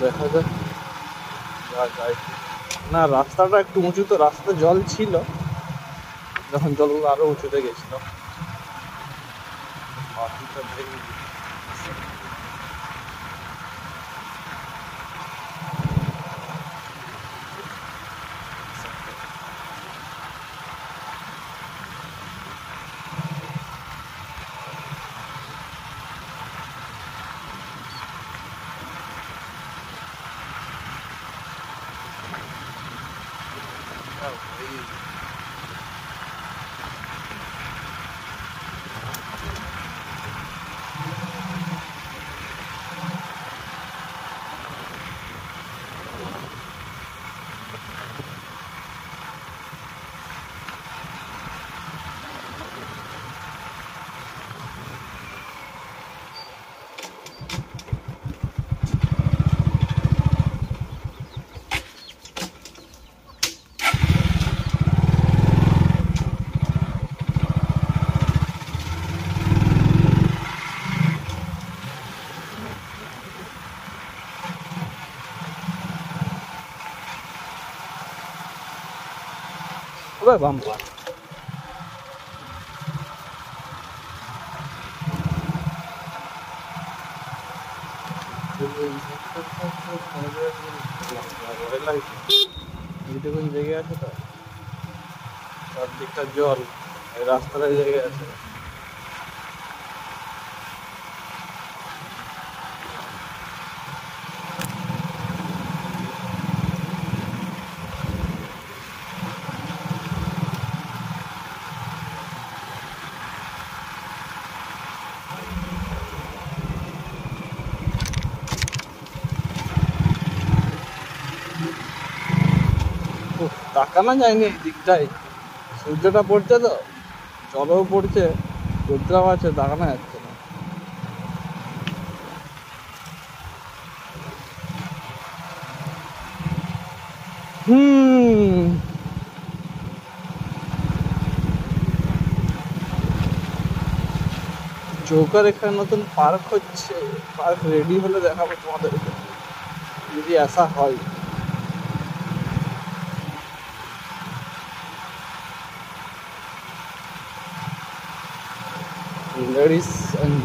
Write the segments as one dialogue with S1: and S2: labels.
S1: দেখা যাক যা যায়। না, রাস্তাটা একটু উঁচু, তো রাস্তাতে জল ছিল, যখন জলগুলো আরো উঁচুতে গেছিল। বাম্পার এইটুকুন জেগে আছে, তো চারদিকটা জল, রাস্তাটায় জেগে আছে। তাকানো যায়নি এই দিকটাই, সূর্যটা পড়ছে তো, জলও পড়ছে, রোদ্রাও আছে, তাকানো যাচ্ছে না। চৌকার এখানে নতুন পার্ক হচ্ছে, পার্ক রেডি হলে দেখাবো তোমাদেরকে, যদি আসা হয়। Ladies and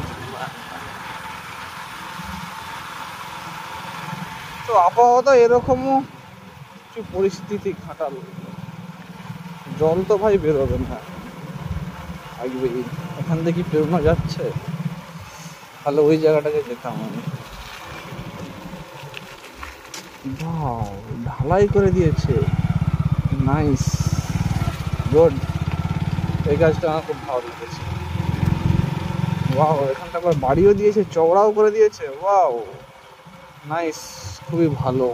S1: তো আপাতত এরকমও কিছু পরিস্থিতি খাটালো, জল তো ভাই বেরোবে না, থাকবেই। এখান থেকে বেরোনো যাচ্ছে, তাহলে ওই জায়গাটাকে যেতাম আমি। ঢালাই করে দিয়েছে, নাইস, গুড, এই কাজটা আমার খুব ভালো লেগেছে। ওয়াও, এখানটা আবার বাড়িও দিয়েছে, চওড়াও করে দিয়েছে, ওয়াও নাইস, খুবই ভালো।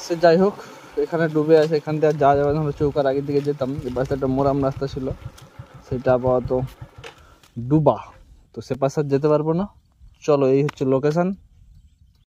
S1: সে যাই হোক, এখানে ডুবে আছে, এখান থেকে যাওয়া যাবে না, আমরা চৌকার আগের দিকে যেতাম, এই পাশে একটা মোরাম রাস্তা ছিল, সেটা আপাতত ডুবা, তো সে পাশে যেতে পারবো না। চলো, এই হচ্ছে লোকেশন।